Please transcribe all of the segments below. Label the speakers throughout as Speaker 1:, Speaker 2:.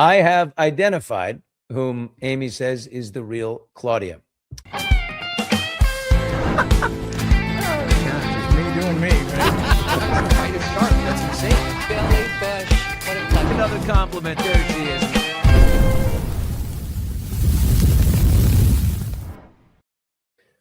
Speaker 1: I have identified whom Amy says is the real Claudia.
Speaker 2: Oh, gosh, it's me doing me, right?
Speaker 3: Right as sharp. That's insane. Billy Bush. What a pleasure.
Speaker 1: Another compliment. There she is.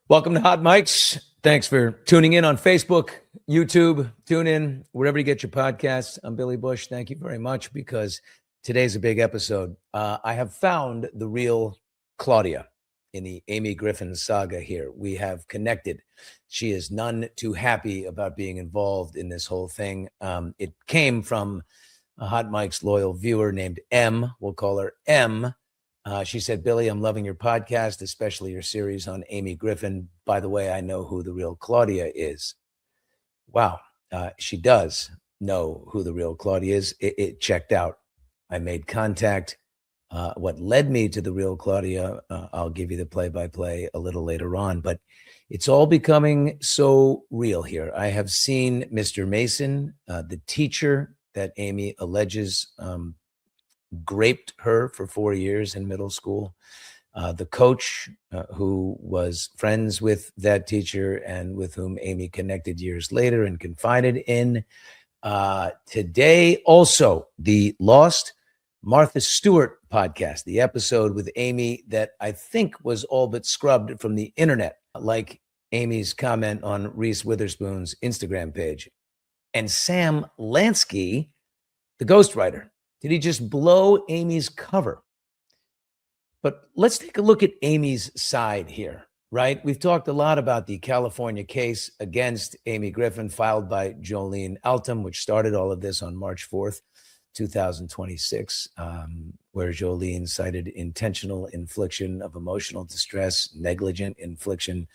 Speaker 1: Welcome to Hot Mics. Thanks for tuning in on Facebook, YouTube, tune in, wherever you get your podcasts. I'm Billy Bush. Thank you very much, because today's a big episode. I have found the real Claudia in the Amy Griffin saga here. We have connected. She is none too happy about being involved in this whole thing. It came from a Hot Mics loyal viewer named M. We'll call her M. She said, Billy, I'm loving your podcast, especially your series on Amy Griffin. By the way, I know who the real Claudia is. Wow. She does know who the real Claudia is. It checked out. I made contact. What led me to the real Claudia, I'll give you the play-by-play a little later on, but it's all becoming so real here. I have seen Mr. Mason, the teacher that Amy alleges raped her for 4 years in middle school. The coach who was friends with that teacher and with whom Amy connected years later and confided in. Today, also, the Lost Martha Stewart podcast, the episode with Amy that I think was all but scrubbed from the internet, like Amy's comment on Reese Witherspoon's Instagram page. And Sam Lansky, the ghostwriter. Did he just blow Amy's cover? But let's take a look at Amy's side here, right? We've talked a lot about the California case against Amy Griffin filed by Jolene Altum, which started all of this on March 4th, 2026, where Jolene cited intentional infliction of emotional distress, negligent infliction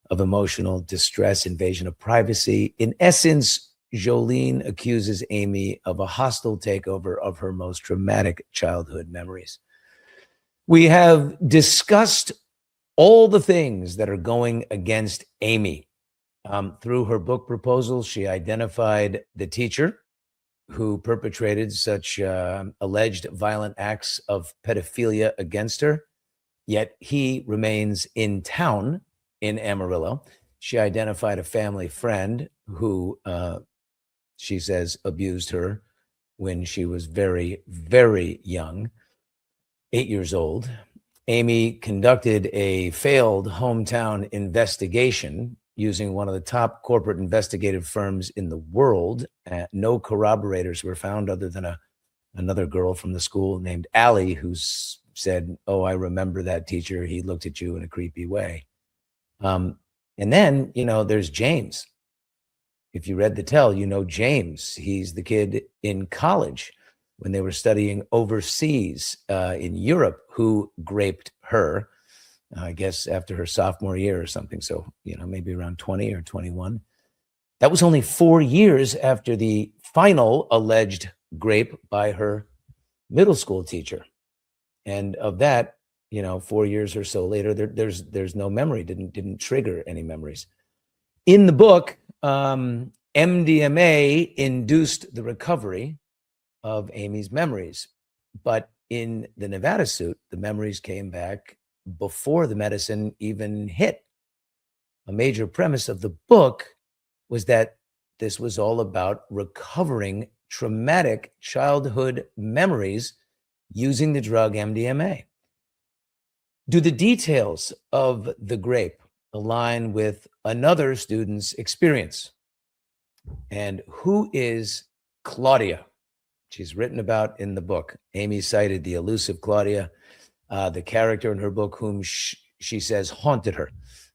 Speaker 1: of emotional distress, invasion of privacy. In essence, Jolene accuses Amy of a hostile takeover of her most traumatic childhood memories. We have discussed all the things that are going against Amy. Through her book proposal, she identified the teacher who perpetrated such alleged violent acts of pedophilia against her, yet he remains in town in Amarillo. She identified a family friend who she says abused her when she was very, very young, 8 years old. Amy conducted a failed hometown investigation using one of the top corporate investigative firms in the world. No corroborators were found other than another girl from the school named Allie, who said, oh, I remember that teacher. He looked at you in a creepy way. And then, there's James. If you read the tell, James. He's the kid in college when they were studying overseas in Europe who raped her, I guess after her sophomore year or something. So, maybe around 20 or 21. That was only 4 years after the final alleged rape by her middle school teacher. And of that, 4 years or so later, there's no memory, didn't trigger any memories. In the book, MDMA induced the recovery of Amy's memories. But in the Nevada suit, the memories came back before the medicine even hit. A major premise of the book was that this was all about recovering traumatic childhood memories using the drug MDMA. Do the details of the rape align with another student's experience? And who is Claudia? She's written about in the book. Amy cited the elusive Claudia, the character in her book whom she says haunted her,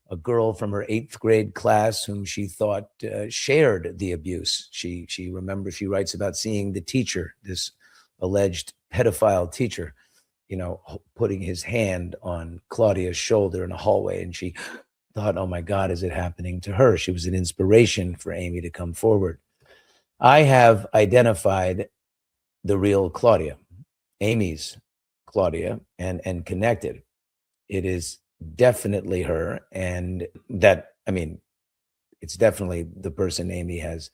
Speaker 1: a girl from her 8th grade class whom she thought shared the abuse. She writes about seeing the teacher, this alleged pedophile teacher, putting his hand on Claudia's shoulder in a hallway. And she thought, oh my God, is it happening to her? She was an inspiration for Amy to come forward. I have identified the real Claudia, Amy's Claudia, and connected. It is definitely her. And that, it's definitely the person Amy has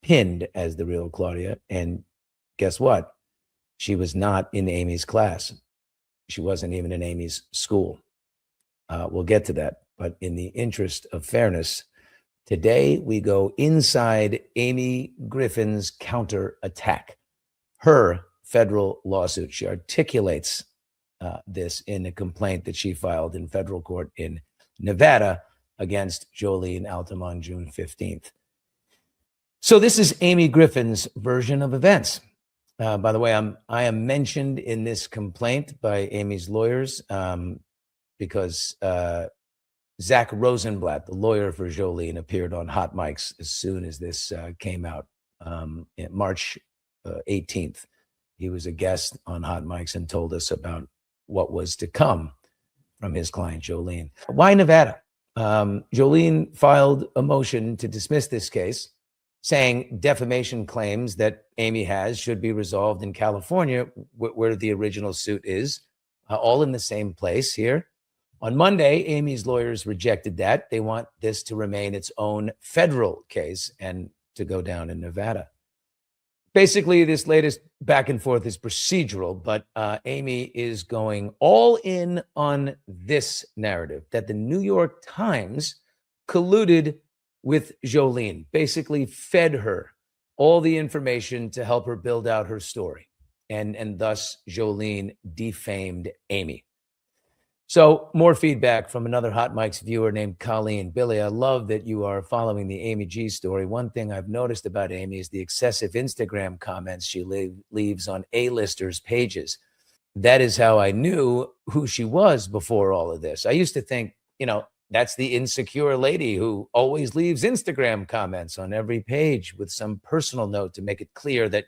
Speaker 1: pinned as the real Claudia. And guess what? She was not in Amy's class. She wasn't even in Amy's school. We'll get to that. But in the interest of fairness, today we go inside Amy Griffin's counterattack, her federal lawsuit. She articulates this in a complaint that she filed in federal court in Nevada against Jolene Altum on June 15th. So this is Amy Griffin's version of events. By the way, I am mentioned in this complaint by Amy's lawyers because Zach Rosenblatt, the lawyer for Jolene, appeared on Hot Mics as soon as this came out March 18th. He was a guest on Hot Mics and told us about what was to come from his client, Jolene. Why Nevada? Jolene filed a motion to dismiss this case, saying defamation claims that Amy has should be resolved in California, where the original suit is, all in the same place here. On Monday, Amy's lawyers rejected that. They want this to remain its own federal case and to go down in Nevada. Basically, this latest back and forth is procedural, but Amy is going all in on this narrative that the New York Times colluded with Jolene, basically fed her all the information to help her build out her story. And thus Jolene defamed Amy. So more feedback from another Hot Mics viewer named Colleen. Billy, I love that you are following the Amy G story. One thing I've noticed about Amy is the excessive Instagram comments she leaves on A-listers' pages. That is how I knew who she was before all of this. I used to think, that's the insecure lady who always leaves Instagram comments on every page with some personal note to make it clear that,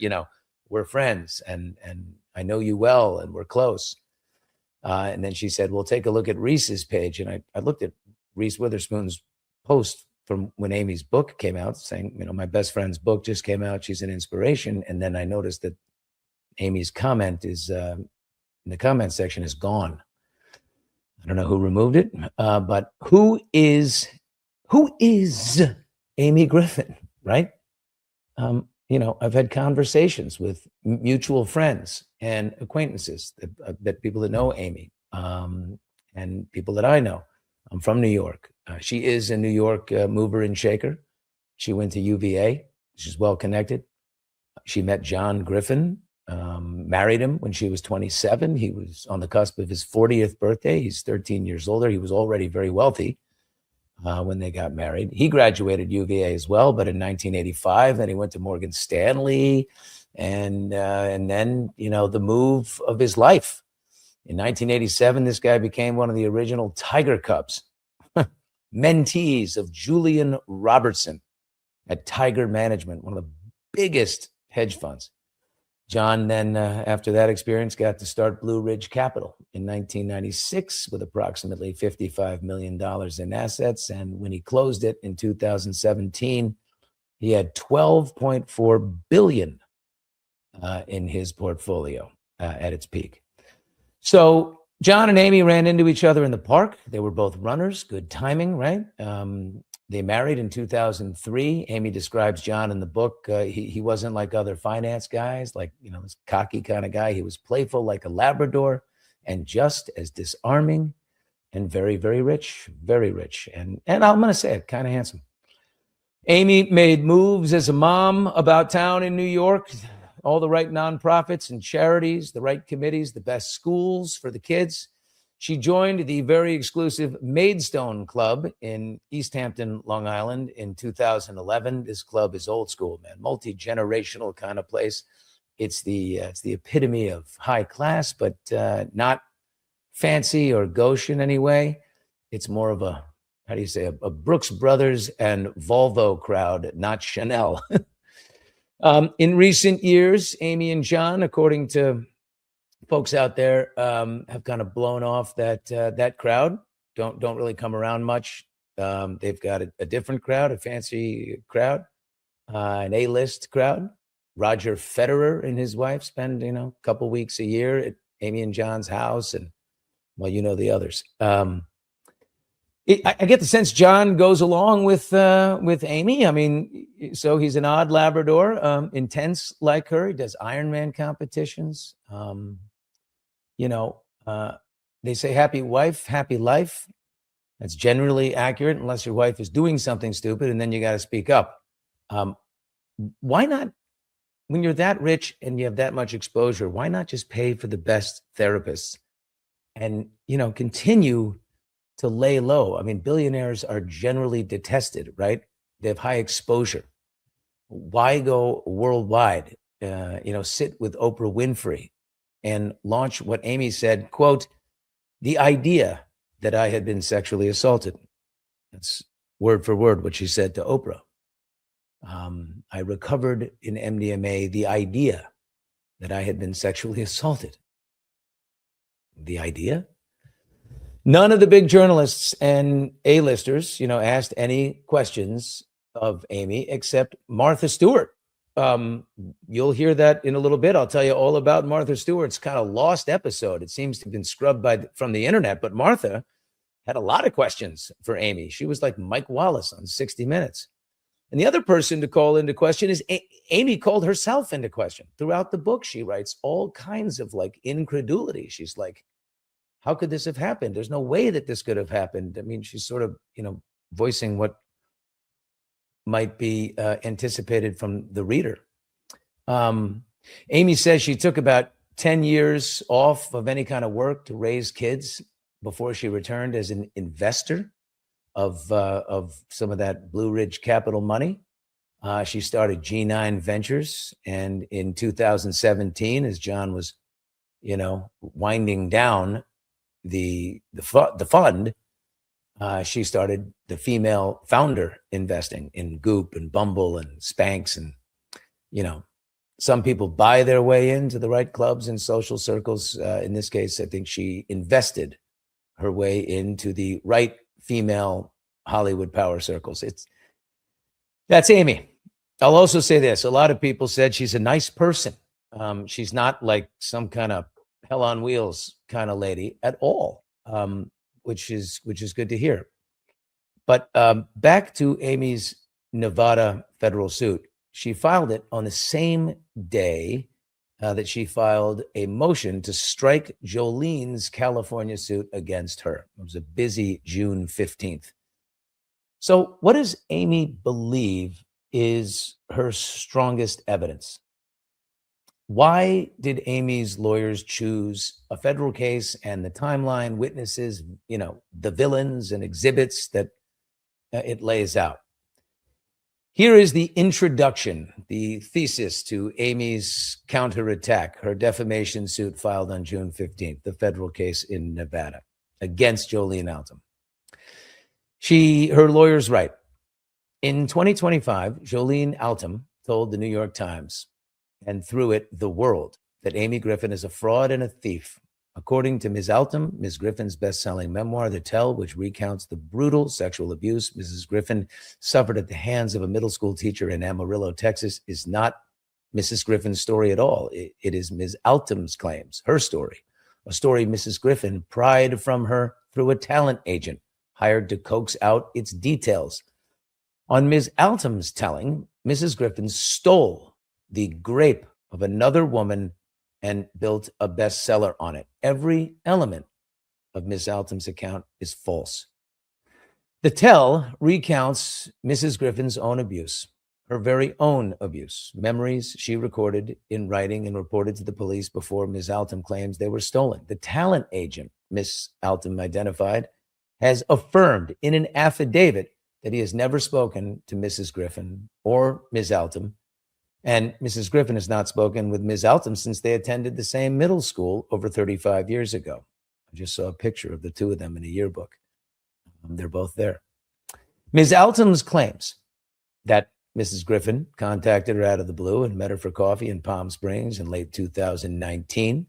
Speaker 1: we're friends and I know you well and we're close. And then she said, well, take a look at Reese's page. And I looked at Reese Witherspoon's post from when Amy's book came out saying, my best friend's book just came out. She's an inspiration. And then I noticed that Amy's comment is in the comment section is gone. I don't know who removed it, but who is Amy Griffin, right? I've had conversations with mutual friends and acquaintances that people that know Amy and people that I know. I'm from New York. She is a New York mover and shaker. She went to UVA. She's well connected. She met John Griffin, married him when she was 27. He was on the cusp of his 40th birthday. He's 13 years older. He was already very wealthy when they got married. He graduated UVA as well, but in 1985, then he went to Morgan Stanley, and then the move of his life. In 1987, this guy became one of the original Tiger Cubs, mentees of Julian Robertson at Tiger Management, one of the biggest hedge funds. John then, after that experience, got to start Blue Ridge Capital in 1996 with approximately $55 million in assets. And when he closed it in 2017, he had $12.4 billion in his portfolio at its peak. So John and Amy ran into each other in the park. They were both runners, good timing, right? They married in 2003. Amy describes John in the book. He wasn't like other finance guys, like, this cocky kind of guy. He was playful like a Labrador and just as disarming and very, very rich, very rich. And I'm going to say it, kind of handsome. Amy made moves as a mom about town in New York, all the right nonprofits and charities, the right committees, the best schools for the kids. She joined the very exclusive Maidstone Club in East Hampton, Long Island in 2011. This club is old school, man, multi-generational kind of place. It's the epitome of high class, but not fancy or gauche in any way. It's more of a Brooks Brothers and Volvo crowd, not Chanel. In recent years, Amy and John, according to folks out there, have kind of blown off that crowd. Don't really come around much. They've got a different crowd, a fancy crowd, an A-list crowd. Roger Federer and his wife spend a couple weeks a year at Amy and John's house, and the others. I get the sense John goes along with Amy. I mean, so he's an odd Labrador, intense like her. He does Ironman competitions. You know, they say happy wife, happy life. That's generally accurate unless your wife is doing something stupid, and then you got to speak up. Why not, when you're that rich and you have that much exposure, why not just pay for the best therapists and, continue to lay low? I mean, billionaires are generally detested, right? They have high exposure. Why go worldwide? Sit with Oprah Winfrey and launch what Amy said, quote, the idea that I had been sexually assaulted. That's word for word what she said to Oprah. I recovered in MDMA the idea that I had been sexually assaulted. The idea? None of the big journalists and A-listers, asked any questions of Amy except Martha Stewart. You'll hear that in a little bit. I'll tell you all about Martha Stewart's kind of lost episode. It seems to have been scrubbed from the internet, but Martha had a lot of questions for Amy. She was like Mike Wallace on 60 Minutes. And the other person to call into question is Amy called herself into question. Throughout the book, she writes all kinds of like incredulity. She's like, how could this have happened? There's no way that this could have happened. I mean, she's sort of, voicing what might be anticipated from the reader. Amy says she took about 10 years off of any kind of work to raise kids before she returned as an investor of some of that Blue Ridge Capital money. She started G9 Ventures, and in 2017, as John was, winding down the fund, she started the female founder investing in Goop and Bumble and Spanx, and some people buy their way into the right clubs and social circles. In this case, I think she invested her way into the right female Hollywood power circles. That's Amy. I'll also say this. A lot of people said she's a nice person. She's not like some kind of hell on wheels kind of lady at all, which is good to hear. But back to Amy's Nevada federal suit. She filed it on the same day that she filed a motion to strike Jolene's California suit against her. It was a busy June 15th. So what does Amy believe is her strongest evidence? Why did Amy's lawyers choose a federal case and the timeline, witnesses, the villains and exhibits that it lays out? Here is the introduction, the thesis to Amy's counterattack, her defamation suit filed on June 15th, the federal case in Nevada against Jolene Altum. Her lawyers write, in 2025, Jolene Altum told the New York Times, and through it, the world, that Amy Griffin is a fraud and a thief. According to Ms. Altum, Ms. Griffin's best-selling memoir, The Tell, which recounts the brutal sexual abuse Mrs. Griffin suffered at the hands of a middle school teacher in Amarillo, Texas, is not Mrs. Griffin's story at all. It is Ms. Altum's claims, her story, a story Mrs. Griffin pried from her through a talent agent hired to coax out its details. On Ms. Altum's telling, Mrs. Griffin stole the grape of another woman and built a bestseller on it. Every element of Ms. Altum's account is false. The Tell recounts Mrs. Griffin's own abuse, her very own abuse, memories she recorded in writing and reported to the police before Ms. Altum claims they were stolen. The talent agent Ms. Altum identified has affirmed in an affidavit that he has never spoken to Mrs. Griffin or Ms. Altum. And Mrs. Griffin has not spoken with Ms. Altum since they attended the same middle school over 35 years ago. I just saw a picture of the two of them in a yearbook. They're both there. Ms. Altum's claims that Mrs. Griffin contacted her out of the blue and met her for coffee in Palm Springs in late 2019.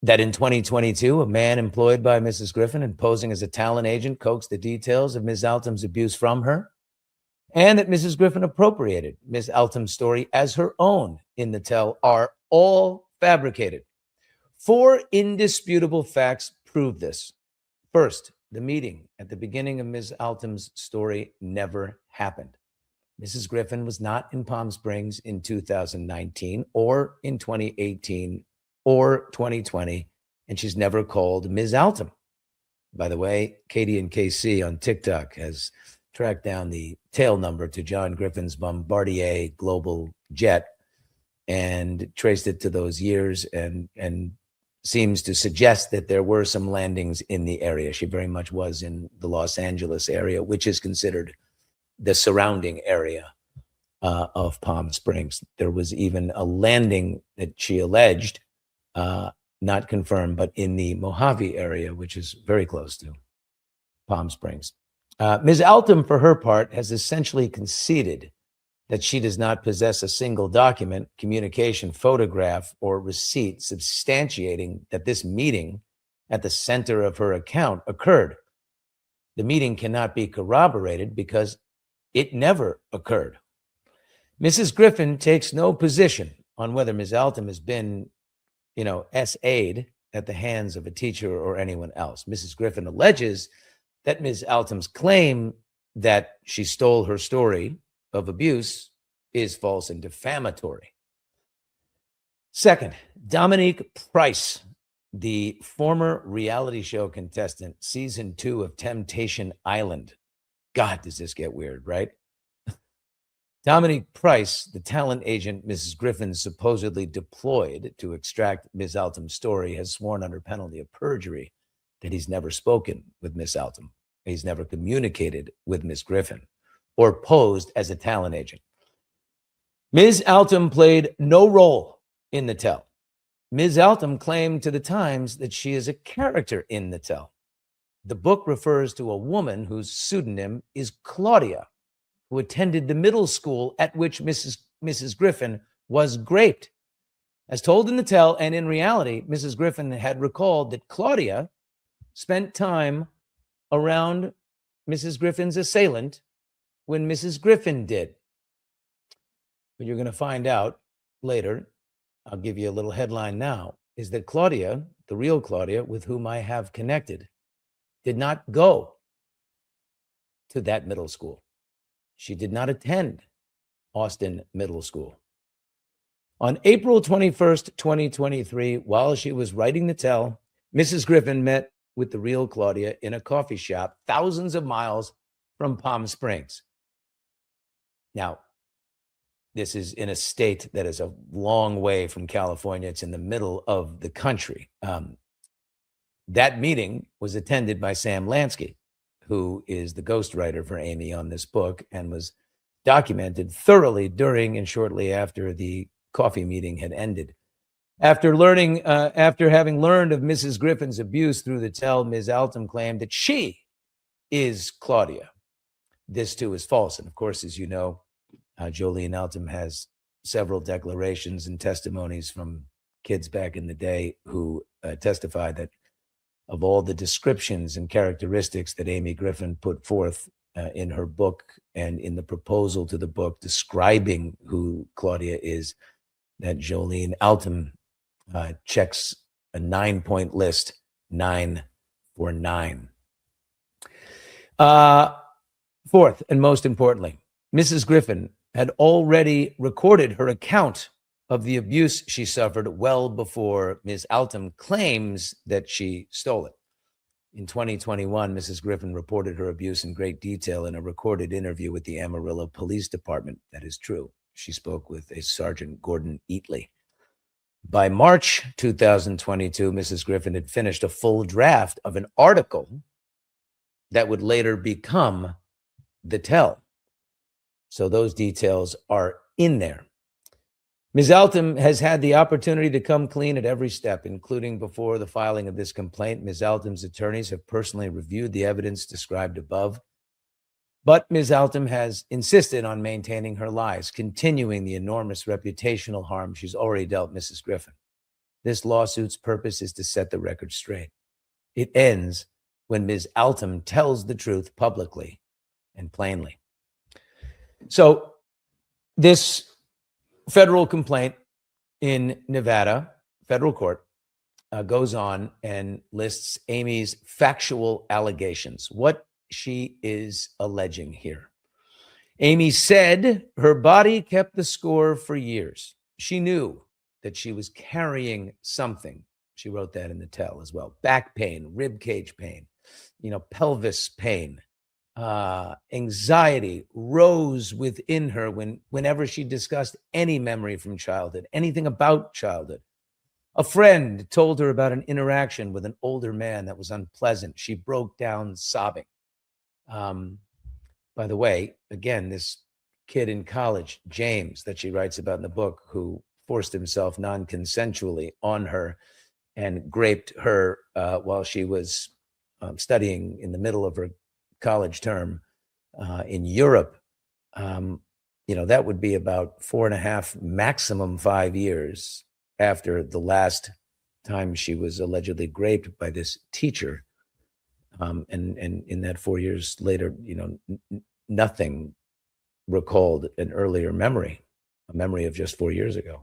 Speaker 1: That in 2022, a man employed by Mrs. Griffin and posing as a talent agent coaxed the details of Ms. Altum's abuse from her, and that Mrs. Griffin appropriated Ms. Altum's story as her own in the Tell are all fabricated. 4 indisputable facts prove this. First, the meeting at the beginning of Ms. Altum's story never happened. Mrs. Griffin was not in Palm Springs in 2019 or in 2018 or 2020, and she's never called Ms. Altum. By the way, Katie and KC on TikTok has tracked down the tail number to John Griffin's Bombardier global jet and traced it to those years and seems to suggest that there were some landings in the area. She very much was in the Los Angeles area, which is considered the surrounding area of Palm Springs. There was even a landing that she alleged, not confirmed, but in the Mojave area, which is very close to Palm Springs. Ms. Altum, for her part, has essentially conceded that she does not possess a single document, communication, photograph, or receipt substantiating that this meeting at the center of her account occurred. The meeting cannot be corroborated because it never occurred. Mrs. Griffin takes no position on whether Ms. Altum has been, SA'd at the hands of a teacher or anyone else. Mrs. Griffin alleges that Ms. Altum's claim that she stole her story of abuse is false and defamatory. Second, Dominique Price, the former reality show contestant, season 2 of Temptation Island. God, does this get weird, right? Dominique Price, the talent agent Mrs. Griffin supposedly deployed to extract Ms. Altum's story, has sworn under penalty of perjury that he's never spoken with Ms. Altum. He's never communicated with Ms. Griffin or posed as a talent agent. Ms. Altum played no role in the tell. Ms. Altum claimed to the Times that she is a character in the tell. The book refers to a woman whose pseudonym is Claudia, who attended the middle school at which Mrs. Griffin was raped. As told in the tell and in reality, Mrs. Griffin had recalled that Claudia spent time around Mrs. Griffin's assailant when Mrs. Griffin did. What you're going to find out later, I'll give you a little headline now, is that Claudia, the real Claudia with whom I have connected, did not go to that middle school. She did not attend Austin Middle School. On April 21st, 2023, while she was writing the tell, Mrs. Griffin met with the real Claudia in a coffee shop thousands of miles from Palm Springs. Now, this is in a state that is a long way from California. It's in the middle of the country. That meeting was attended by Sam Lansky, who is the ghostwriter for Amy on this book and was documented thoroughly during and shortly after the coffee meeting had ended. After having learned of Mrs. Griffin's abuse through the tell, Ms. Altum claimed that she is Claudia. This too is false. And of course, as you know, Jolene Altum has several declarations and testimonies from kids back in the day who testified that of all the descriptions and characteristics that Amy Griffin put forth in her book and in the proposal to the book describing who Claudia is, that Jolene Altum checks a 9-point list, 9 for 9. Fourth, and most importantly, Mrs. Griffin had already recorded her account of the abuse she suffered well before Ms. Altum claims that she stole it. In 2021, Mrs. Griffin reported her abuse in great detail in a recorded interview with the Amarillo Police Department. That is true. She spoke with a Sergeant Gordon Eatley. By March 2022, Mrs. Griffin had finished a full draft of an article that would later become the tell. So those details are in there. Ms. Altum has had the opportunity to come clean at every step, including before the filing of this complaint. Ms. Altum's attorneys have personally reviewed the evidence described above. But Ms. Altum has insisted on maintaining her lies, continuing the enormous reputational harm she's already dealt Mrs. Griffin. This lawsuit's purpose is to set the record straight. It ends when Ms. Altum tells the truth publicly and plainly. So this federal complaint in Nevada, federal court, goes on and lists Amy's factual allegations, what she is alleging here. Amy said her body kept the score for years. She knew that she was carrying something. She wrote that in the tell as well. Back pain, rib cage pain, pelvis pain, anxiety rose within her whenever she discussed any memory from childhood, anything about childhood. A friend told her about an interaction with an older man that was unpleasant. She broke down sobbing. By the way, again, this kid in college, James, that she writes about in the book, who forced himself non-consensually on her and raped her while she was studying in the middle of her college term in Europe. That would be about 4.5, maximum 5 years after the last time she was allegedly raped by this teacher. And in that 4 years later, nothing recalled an earlier memory, a memory of just 4 years ago.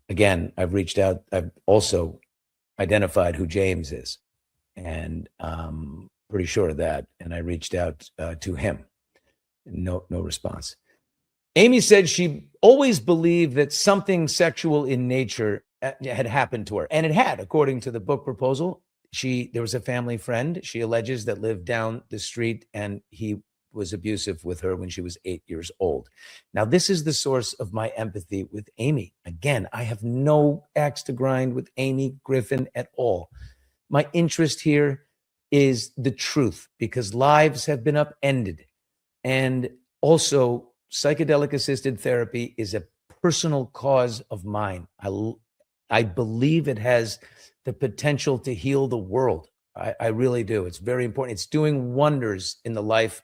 Speaker 1: Again, I've reached out. I've also identified who James is, and pretty sure of that. And I reached out to him. No response. Amy said she always believed that something sexual in nature had happened to her, and it had, according to the book proposal. There was a family friend, she alleges, that lived down the street, and he was abusive with her when she was 8 years old. Now, this is the source of my empathy with Amy. Again, I have no axe to grind with Amy Griffin at all. My interest here is the truth, because lives have been upended. And also, psychedelic-assisted therapy is a personal cause of mine. I believe it has the potential to heal the world. I really do. It's very important. It's doing wonders in the life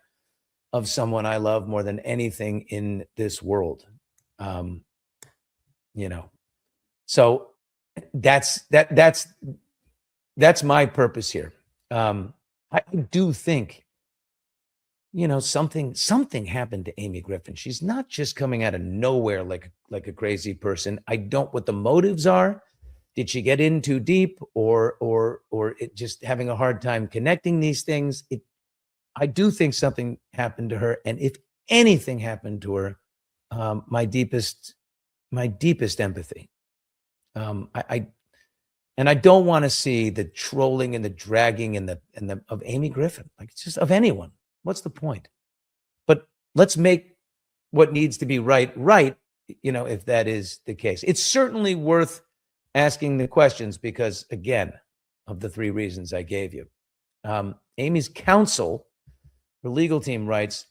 Speaker 1: of someone I love more than anything in this world. So that's my purpose here. I do think, something happened to Amy Griffin. She's not just coming out of nowhere like a crazy person. I don't what the motives are. Did she get in too deep, or it just having a hard time connecting these things? I do think something happened to her, and if anything happened to her, my deepest empathy. I don't want to see the trolling and the dragging and the of Amy Griffin. Like, it's just of anyone. What's the point? But let's make what needs to be right, if that is the case. It's certainly worth asking the questions because, again, of the 3 reasons I gave you. Amy's counsel, her legal team, writes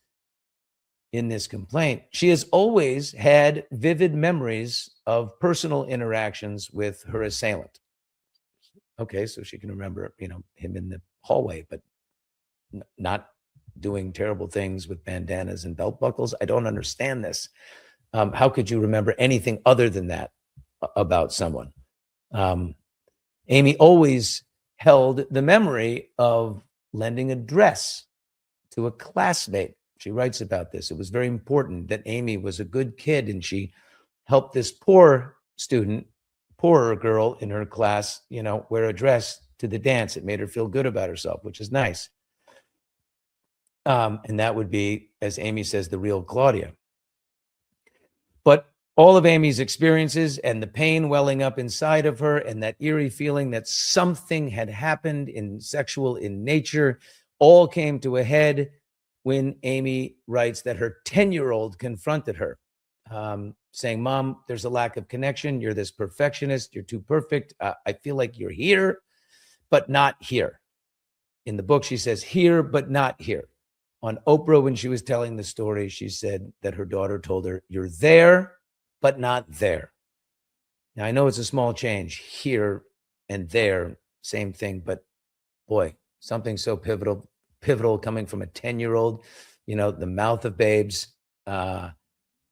Speaker 1: in this complaint, she has always had vivid memories of personal interactions with her assailant. Okay, so she can remember, him in the hallway, but not doing terrible things with bandanas and belt buckles. I don't understand this. How could you remember anything other than that about someone? Amy always held the memory of lending a dress to a classmate. She writes about this. It was very important that Amy was a good kid, and she helped this poorer girl in her class, wear a dress to the dance. It made her feel good about herself, which is nice. And that would be, as Amy says, the real Claudia. But all of Amy's experiences and the pain welling up inside of her and that eerie feeling that something had happened sexual in nature all came to a head when Amy writes that her 10-year-old confronted her, saying, "Mom, there's a lack of connection. You're this perfectionist. You're too perfect. I feel like you're here, but not here." In the book, she says, "Here, but not here." On Oprah, when she was telling the story, she said that her daughter told her, "You're there, but not there." Now, I know it's a small change, here and there, same thing, but boy, something so pivotal coming from a 10-year-old, the mouth of babes,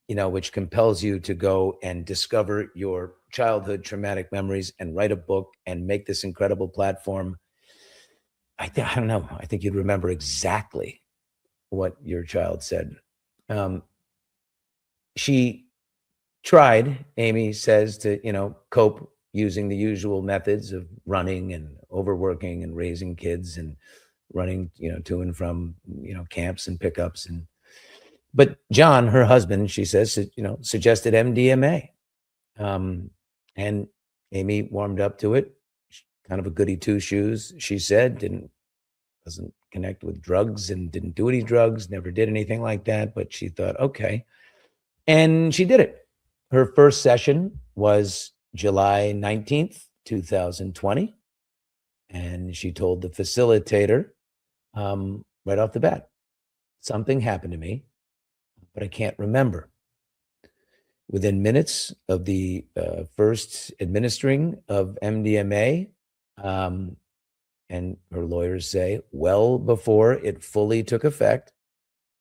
Speaker 1: which compels you to go and discover your childhood traumatic memories and write a book and make this incredible platform. I don't know. I think you'd remember exactly what your child said. She tried, Amy says, to, cope using the usual methods of running and overworking and raising kids and running, to and from, camps and pickups. But John, her husband, she says, suggested MDMA. And Amy warmed up to it. Kind of a goody two shoes, she said, doesn't connect with drugs and didn't do any drugs, never did anything like that. But she thought, okay. And she did it. Her first session was July 19th, 2020. And she told the facilitator right off the bat, something happened to me, but I can't remember. Within minutes of the first administering of MDMA, and her lawyers say, well before it fully took effect,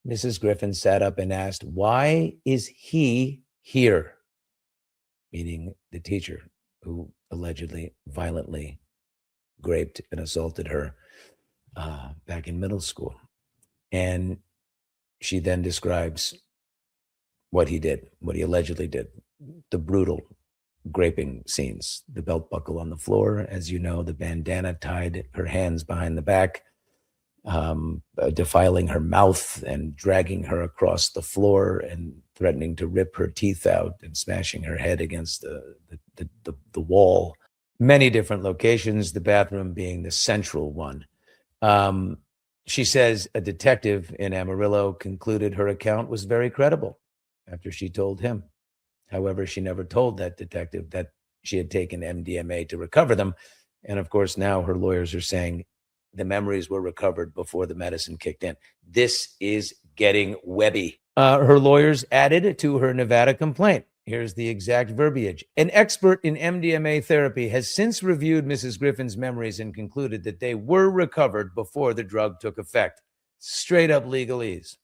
Speaker 1: Mrs. Griffin sat up and asked, why is he here? Meaning the teacher who allegedly violently raped and assaulted her back in middle school. And she then describes what he did, what he allegedly did, the brutal graping scenes, the belt buckle on the floor, as you know, the bandana tied her hands behind the back, defiling her mouth and dragging her across the floor and threatening to rip her teeth out and smashing her head against the wall. Many different locations, the bathroom being the central one. She says a detective in Amarillo concluded her account was very credible after she told him. However, she never told that detective that she had taken MDMA to recover them. And of course, now her lawyers are saying the memories were recovered before the medicine kicked in. This is getting webby. Her lawyers added to her Nevada complaint. Here's the exact verbiage. An expert in MDMA therapy has since reviewed Mrs. Griffin's memories and concluded that they were recovered before the drug took effect. Straight up legalese.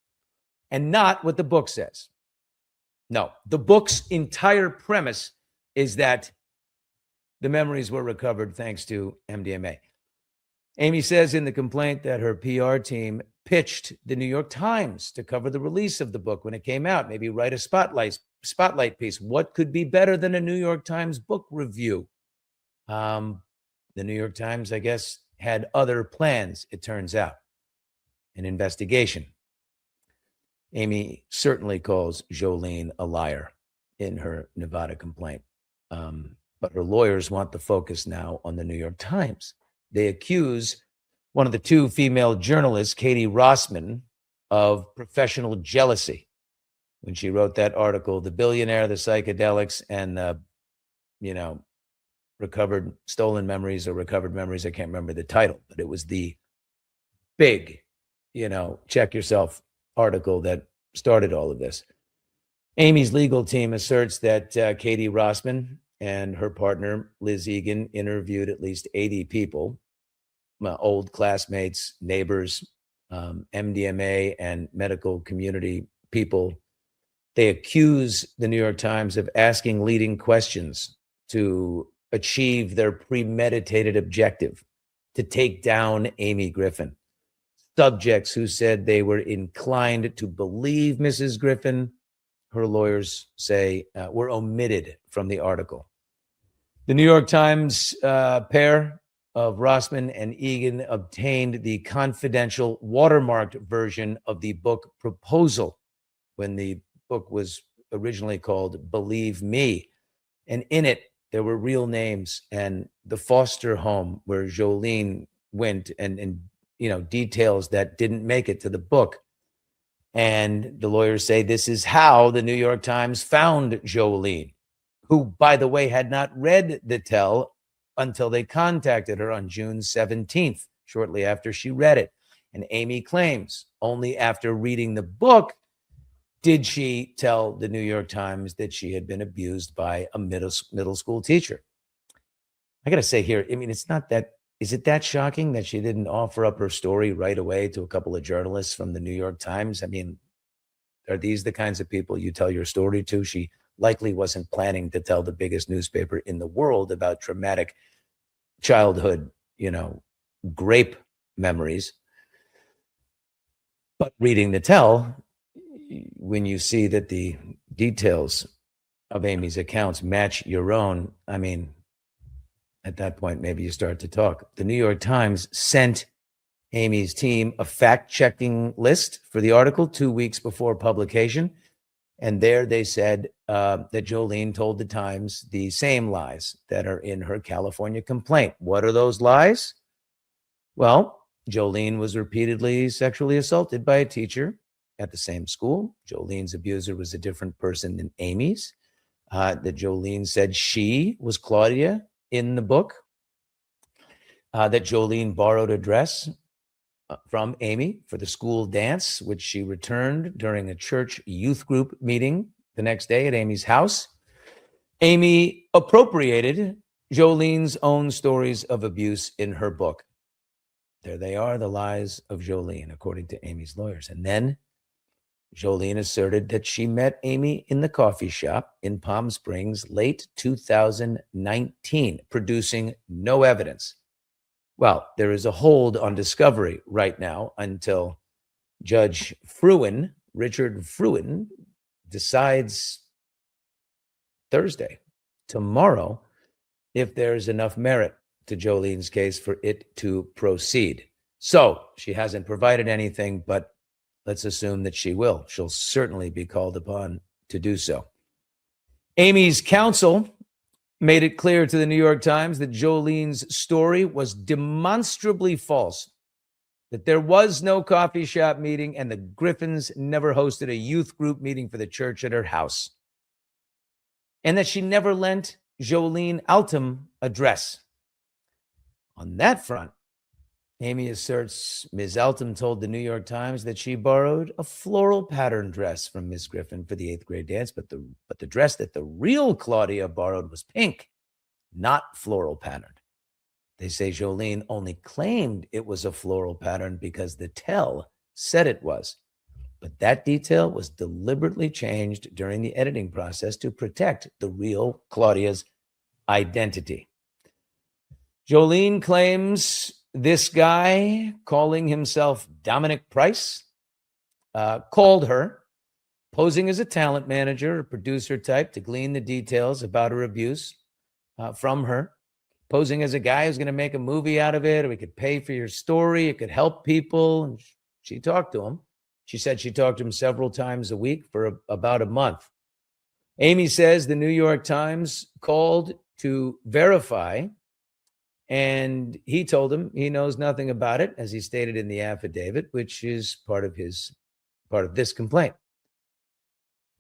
Speaker 1: And not what the book says. No, the book's entire premise is that the memories were recovered thanks to MDMA. Amy says in the complaint that her PR team pitched the New York Times to cover the release of the book when it came out, maybe write a spotlight piece. What could be better than a New York Times book review? The New York Times, I guess, had other plans, it turns out. An investigation. Amy certainly calls Jolene a liar in her Nevada complaint. But her lawyers want the focus now on the New York Times. They accuse one of the two female journalists, Katie Rossman, of professional jealousy when she wrote that article, The Billionaire, the Psychedelics, and recovered stolen memories or recovered memories. I can't remember the title, but it was the big, check yourself article that started all of this. Amy's legal team asserts that Katie Rossman and her partner, Liz Egan, interviewed at least 80 people, old classmates, neighbors, MDMA and medical community people. They accuse the New York Times of asking leading questions to achieve their premeditated objective, to take down Amy Griffin. Subjects who said they were inclined to believe Mrs. Griffin, her lawyers say, were omitted from the article. The New York Times pair of Rossman and Egan obtained the confidential watermarked version of the book Proposal when the book was originally called Believe Me. And in it, there were real names and the foster home where Jolene went and details that didn't make it to the book. And the lawyers say this is how the New York Times found Jolene, who, by the way, had not read the tell until they contacted her on June 17th, shortly after she read it. And Amy claims only after reading the book did she tell the New York Times that she had been abused by a middle school teacher. I got to say here, it's not that. Is it that shocking that she didn't offer up her story right away to a couple of journalists from the New York Times? Are these the kinds of people you tell your story to? She likely wasn't planning to tell the biggest newspaper in the world about traumatic childhood, grape memories. But reading the tell, when you see that the details of Amy's accounts match your own, at that point, maybe you start to talk. The New York Times sent Amy's team a fact-checking list for the article 2 weeks before publication. And there they said that Jolene told the Times the same lies that are in her California complaint. What are those lies? Well, Jolene was repeatedly sexually assaulted by a teacher at the same school. Jolene's abuser was a different person than Amy's. That Jolene said she was Claudia in the book. That Jolene borrowed a dress from Amy for the school dance, which she returned during a church youth group meeting the next day at Amy's house. Amy appropriated Jolene's own stories of abuse in her book. There they are, the lies of Jolene, according to Amy's lawyers. And then Jolene asserted that she met Amy in the coffee shop in Palm Springs late 2019, producing no evidence. Well, there is a hold on discovery right now until Judge Fruin, Richard Fruin, decides Thursday, tomorrow, if there's enough merit to Jolene's case for it to proceed. So she hasn't provided anything, but let's assume that she will. She'll certainly be called upon to do so. Amy's counsel made it clear to the New York Times that Jolene's story was demonstrably false, that there was no coffee shop meeting and the Griffins never hosted a youth group meeting for the church at her house, and that she never lent Jolene Altum a dress. On that front, Amy asserts Ms. Altum told the New York Times that she borrowed a floral pattern dress from Ms. Griffin for the 8th grade dance, but the dress that the real Claudia borrowed was pink, not floral patterned. They say Jolene only claimed it was a floral pattern because the tell said it was, but that detail was deliberately changed during the editing process to protect the real Claudia's identity. Jolene claims this guy, calling himself Dominic Price, called her, posing as a talent manager or producer type to glean the details about her abuse from her, posing as a guy who's going to make a movie out of it, or we could pay for your story, it could help people. And she talked to him. She said she talked to him several times a week for about a month. Amy says the New York Times called to verify, and he told him he knows nothing about it, as he stated in the affidavit, which is part of this complaint.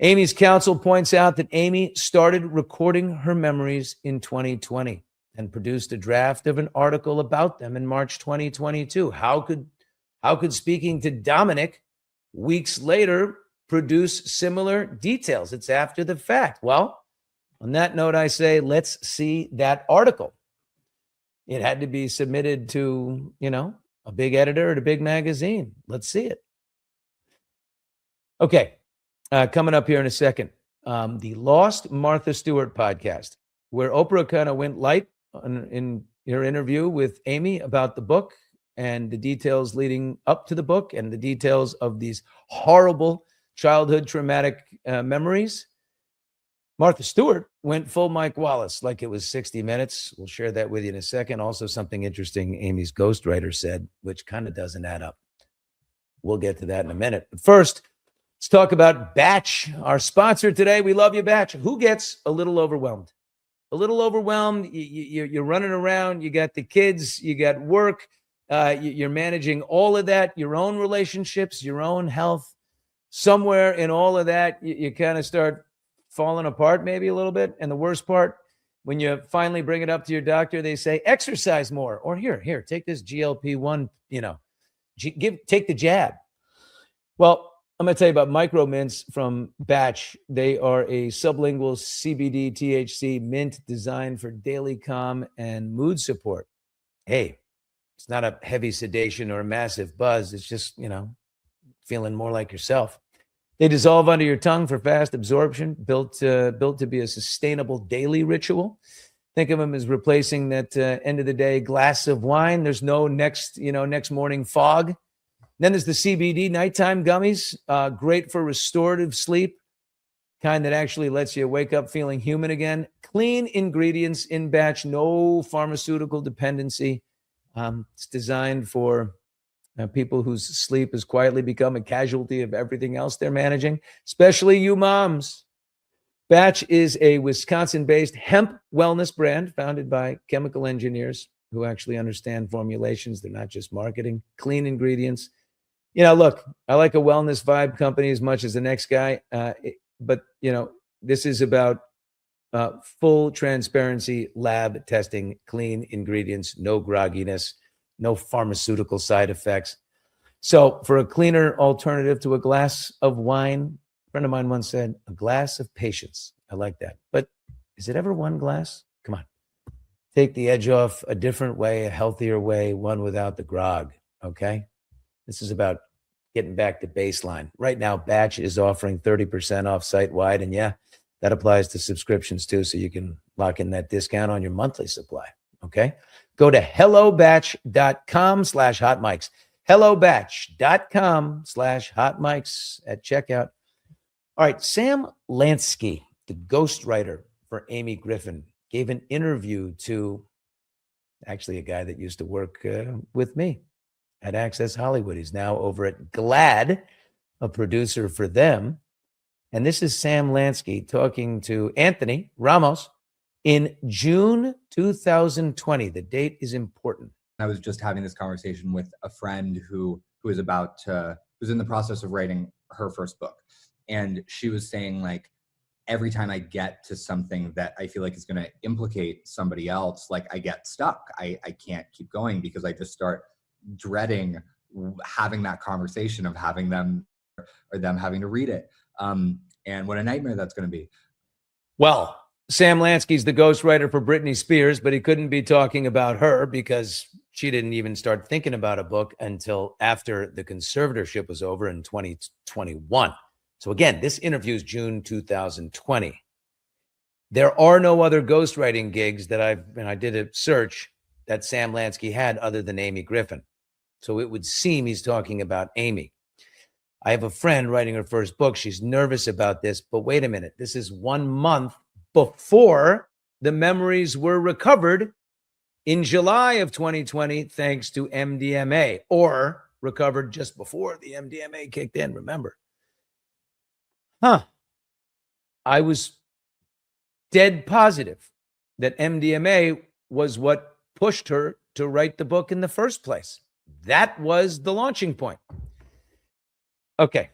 Speaker 1: Amy's counsel points out that Amy started recording her memories in 2020 and produced a draft of an article about them in March 2022. How could speaking to Dominic weeks later produce similar details? It's after the fact. Well, on that note, I say, let's see that article. It had to be submitted to, a big editor at a big magazine. Let's see it. Okay. Coming up here in a second, the Lost Martha Stewart podcast, where Oprah kind of went light in her interview with Amy about the book and the details leading up to the book and the details of these horrible childhood traumatic memories. Martha Stewart went full Mike Wallace like it was 60 Minutes. We'll share that with you in a second. Also, something interesting Amy's ghostwriter said, which kind of doesn't add up. We'll get to that in a minute. But first, let's talk about Batch, our sponsor today. We love you, Batch. Who gets a little overwhelmed? A little overwhelmed. You're running around. You got the kids. You got work. You're managing all of that, your own relationships, your own health. Somewhere in all of that, you kind of start falling apart maybe a little bit. And the worst part, when you finally bring it up to your doctor, they say, exercise more, or here, take this GLP-1, take the jab. Well, I'm going to tell you about Micro Mints from Batch. They are a sublingual CBD THC mint designed for daily calm and mood support. Hey, it's not a heavy sedation or a massive buzz. It's just, feeling more like yourself. They dissolve under your tongue for fast absorption, built to be a sustainable daily ritual. Think of them as replacing that end of the day glass of wine. There's no next morning fog. Then there's the CBD nighttime gummies, great for restorative sleep. kind that actually lets you wake up feeling human again. Clean ingredients in batch, no pharmaceutical dependency. It's designed for people whose sleep has quietly become a casualty of everything else they're managing, especially you moms. Batch is a Wisconsin-based hemp wellness brand founded by chemical engineers who actually understand formulations. They're not just marketing. Clean ingredients. Look, I like a wellness vibe company as much as the next guy, but this is about full transparency, lab testing, clean ingredients, no grogginess, no pharmaceutical side effects. So for a cleaner alternative to a glass of wine, a friend of mine once said, a glass of patience. I like that. But is it ever one glass? Come on. Take the edge off a different way, a healthier way, one without the grog, okay? This is about getting back to baseline. Right now, Batch is offering 30% off site-wide, and yeah, that applies to subscriptions too, so you can lock in that discount on your monthly supply, okay? Go to hellobatch.com/hotmics. hellobatch.com/hotmics at checkout. All right, Sam Lansky, the ghostwriter for Amy Griffin, gave an interview to actually a guy that used to work with me at Access Hollywood. He's now over at GLAD, a producer for them. And this is Sam Lansky talking to Anthony Ramos in June 2020. The date is important.
Speaker 4: I was just having this conversation with a friend who's in the process of writing her first book. And she was saying, like, every time I get to something that I feel like is going to implicate somebody else, like, I get stuck. I can't keep going because I just start dreading having that conversation of having them or them having to read it. And what a nightmare that's going to be.
Speaker 1: Well, Sam Lansky's the ghostwriter for Britney Spears, but he couldn't be talking about her because she didn't even start thinking about a book until after the conservatorship was over in 2021. So again, this interview is June 2020. There are no other ghostwriting gigs that I did a search that Sam Lansky had other than Amy Griffin. So it would seem he's talking about Amy. I have a friend writing her first book. She's nervous about this, but wait a minute. This is 1 month before the memories were recovered in July of 2020, thanks to MDMA, or recovered just before the MDMA kicked in, remember. I was dead positive that MDMA was what pushed her to write the book in the first place. That was the launching point. Okay,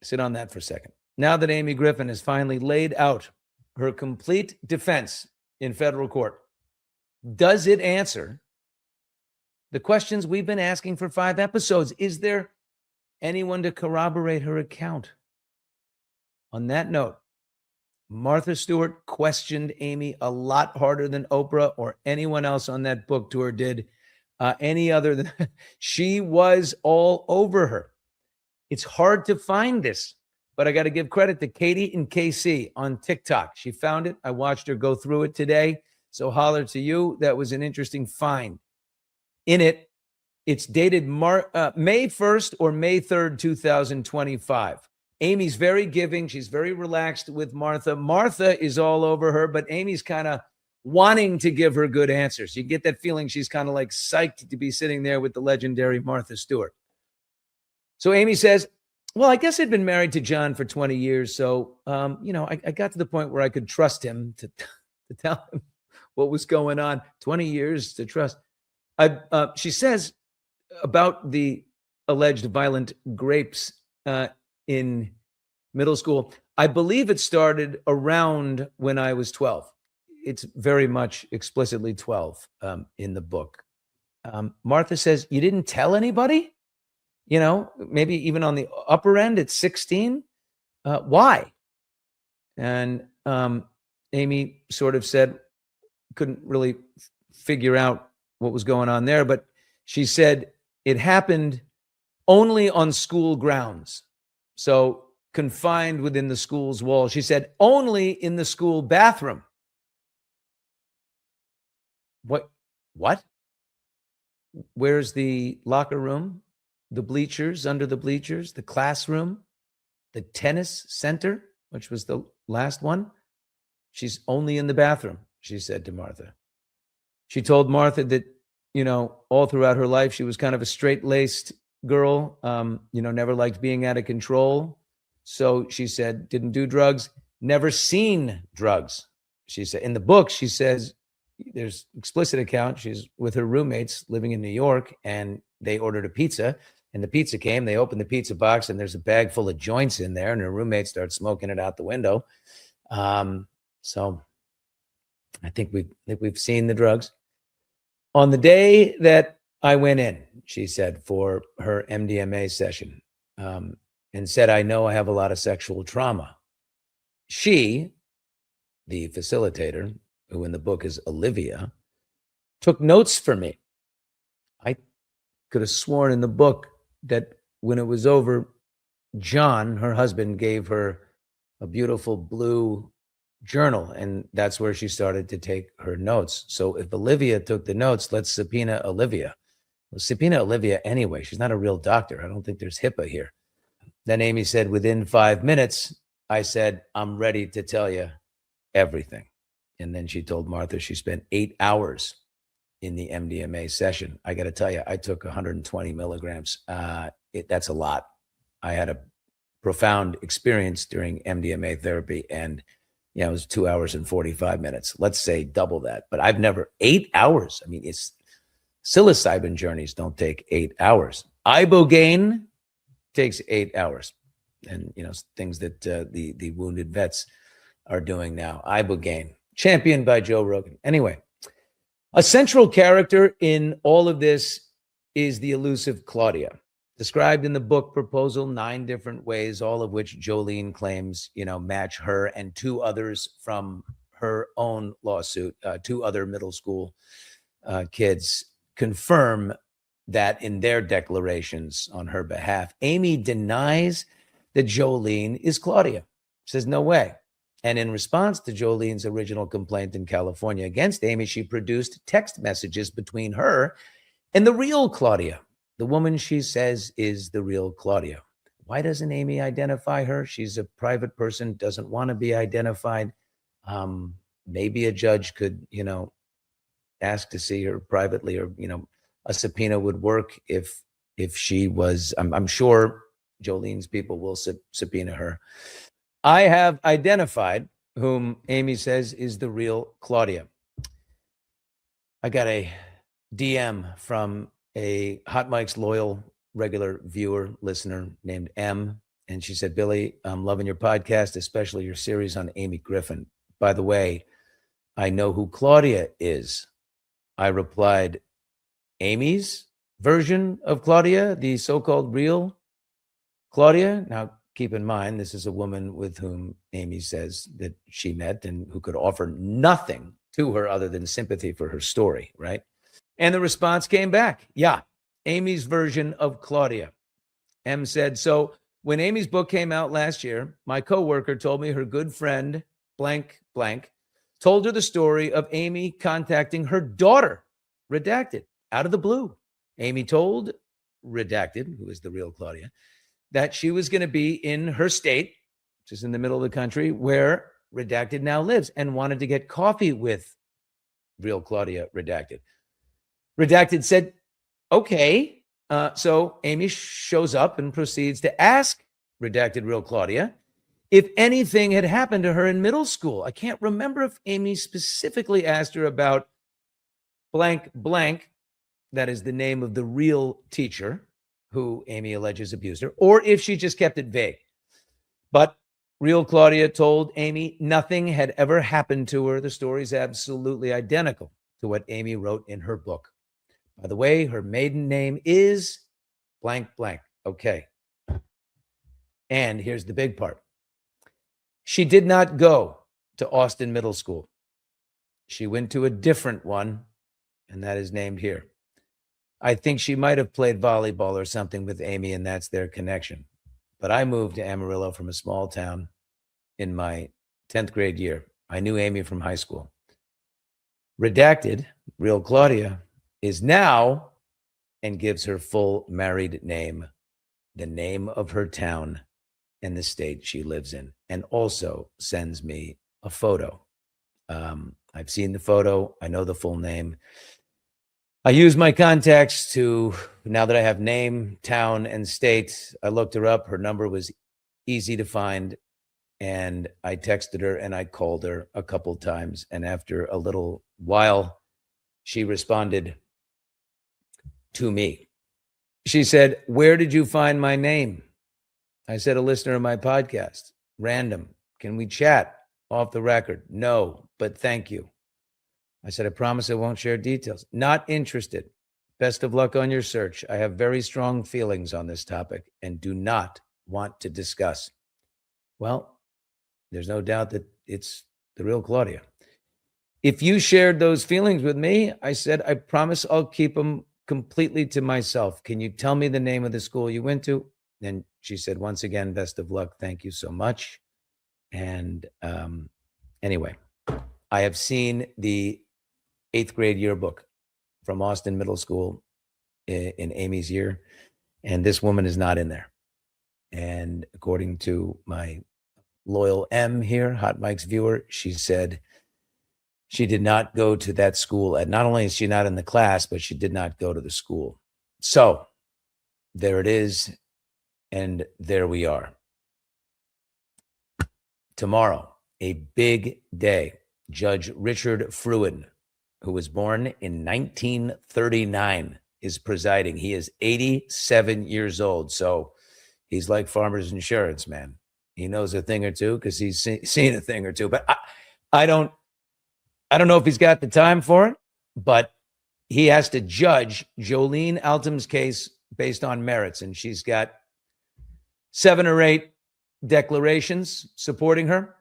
Speaker 1: sit on that for a second. Now that Amy Griffin has finally laid out her complete defense in federal court, does it answer the questions we've been asking for 5 episodes? Is there anyone to corroborate her account? On that note, Martha Stewart questioned Amy a lot harder than Oprah or anyone else on that book tour did. Any other than she was all over her. It's hard to find this, but I got to give credit to Katie and KC on TikTok. She found it. I watched her go through it today. So holler to you. That was an interesting find. In it, it's dated May 1st or May 3rd, 2025. Amy's very giving. She's very relaxed with Martha. Martha is all over her, but Amy's kind of wanting to give her good answers. You get that feeling she's kind of like psyched to be sitting there with the legendary Martha Stewart. So Amy says, well, I guess I'd been married to John for 20 years. So, I got to the point where I could trust him to tell him what was going on. 20 years to trust. She says about the alleged violent grapes in middle school, I believe it started around when I was 12. It's very much explicitly 12 in the book. Martha says, you didn't tell anybody? Maybe even on the upper end at 16? Why? And Amy sort of said, couldn't really figure out what was going on there, but she said it happened only on school grounds. So confined within the school's walls. She said only in the school bathroom. What? Where's the locker room? The bleachers, under the bleachers, the classroom, the tennis center? which was the last one. She's only in the bathroom, she said to Martha. She told Martha that, all throughout her life, she was kind of a straight-laced girl, never liked being out of control. So she said, didn't do drugs, never seen drugs. She said, in the book, she says, there's explicit account. She's with her roommates living in New York, and they ordered a pizza, and the pizza came. They opened the pizza box, and there's a bag full of joints in there, and her roommate starts smoking it out the window. So I think we've seen the drugs. On the day that I went in, she said, for her MDMA session, and said, I know I have a lot of sexual trauma. She, the facilitator, who in the book is Olivia, took notes for me. I could have sworn in the book that when it was over, John, her husband, gave her a beautiful blue journal, and that's where she started to take her notes. So if Olivia took the notes, let's subpoena Olivia. Well, subpoena Olivia anyway. She's not a real doctor. I don't think there's HIPAA here. Then Amy said, within 5 minutes, I said, I'm ready to tell you everything. And then she told Martha she spent 8 hours in the MDMA session. I got to tell you, I took 120 milligrams. That's a lot. I had a profound experience during MDMA therapy, and it was 2 hours and 45 minutes. Let's say double that. But I've never 8 hours. I mean, it's psilocybin journeys don't take 8 hours. Ibogaine takes 8 hours, and things that the wounded vets are doing now. Ibogaine, championed by Joe Rogan. Anyway, a central character in all of this is the elusive Claudia, described in the book Proposal 9 different ways, all of which Jolene claims, match her and 2 others from her own lawsuit. 2 other middle school kids confirm that in their declarations on her behalf. Amy denies that Jolene is Claudia. Says, no way. And in response to Jolene's original complaint in California against Amy, she produced text messages between her and the real Claudia, the woman she says is the real Claudia. Why doesn't Amy identify her? She's a private person, doesn't want to be identified. Maybe a judge could, ask to see her privately, or, a subpoena would work if she was, I'm sure Jolene's people will subpoena her. I have identified whom Amy says is the real Claudia. I got a DM from a Hot Mike's loyal regular viewer, listener named M. And she said, Billy, I'm loving your podcast, especially your series on Amy Griffin. By the way, I know who Claudia is. I replied, Amy's version of Claudia, the so-called real Claudia? Now, keep in mind, this is a woman with whom Amy says that she met and who could offer nothing to her other than sympathy for her story, right? And the response came back. Yeah, Amy's version of Claudia. M said, so when Amy's book came out last year, my coworker told me her good friend, blank, blank, told her the story of Amy contacting her daughter, redacted, out of the blue. Amy told redacted, who is the real Claudia, that she was going to be in her state, which is in the middle of the country, where redacted now lives, and wanted to get coffee with real Claudia, redacted. Redacted said, okay. So Amy shows up and proceeds to ask redacted real Claudia if anything had happened to her in middle school. I can't remember if Amy specifically asked her about blank, blank, that is the name of the real teacher who Amy alleges abused her, or if she just kept it vague. But real Claudia told Amy nothing had ever happened to her. The story is absolutely identical to what Amy wrote in her book. By the way, her maiden name is blank, blank. Okay. And here's the big part. She did not go to Austin Middle School. She went to a different one, and that is named here. I think she might have played volleyball or something with Amy, and that's their connection. But I moved to Amarillo from a small town in my 10th grade year. I knew Amy from high school. Redacted, real Claudia, is now, and gives her full married name, the name of her town, and the state she lives in, and also sends me a photo. I've seen the photo. I know the full name. I use my contacts to, now that I have name, town, and state, I looked her up. Her number was easy to find. And I texted her and I called her a couple times. And after a little while, she responded to me. She said, "Where did you find my name?" I said, "A listener of my podcast. Random. Can we chat off the record?" "No, but thank you." I said, "I promise I won't share details." "Not interested. Best of luck on your search. I have very strong feelings on this topic and do not want to discuss." Well, there's no doubt that it's the real Claudia. "If you shared those feelings with me," I said, "I promise I'll keep them completely to myself. Can you tell me the name of the school you went to?" And she said, "Once again, best of luck. Thank you so much." And anyway, I have seen the 8th grade yearbook from Austin Middle School in Amy's year, and this woman is not in there. And according to my loyal M here, Hot Mike's viewer, she said she did not go to that school. And not only is she not in the class, but she did not go to the school. So there it is. And there we are. Tomorrow, a big day. Judge Richard Fruin, who was born in 1939, is presiding. He is 87 years old. So he's like Farmers Insurance, man. He knows a thing or two because he's seen a thing or two. But I don't know if he's got the time for it, but he has to judge Jolene Altum's case based on merits. And she's got 7 or 8 declarations supporting her.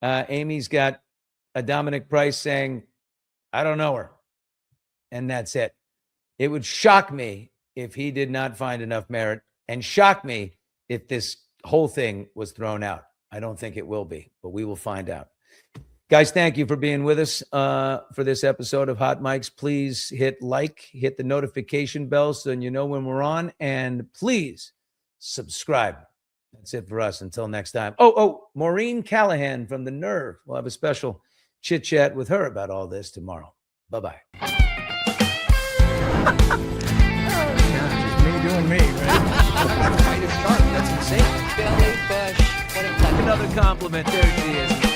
Speaker 1: Amy's got a Dominic Price saying, "I don't know her." And that's it. It would shock me if he did not find enough merit, and shock me if this whole thing was thrown out. I don't think it will be, but we will find out. Guys, thank you for being with us for this episode of Hot Mics. Please hit like, hit the notification bell so you know when we're on, and please subscribe. That's it for us. Until next time. Oh, Maureen Callahan from The Nerve. We'll have a special chit chat with her about all this tomorrow. Bye-bye.
Speaker 2: Gosh, it's me doing me, right?
Speaker 3: Kind of sharp. That's insane. Billy Bush. What a
Speaker 1: Another compliment. There she is.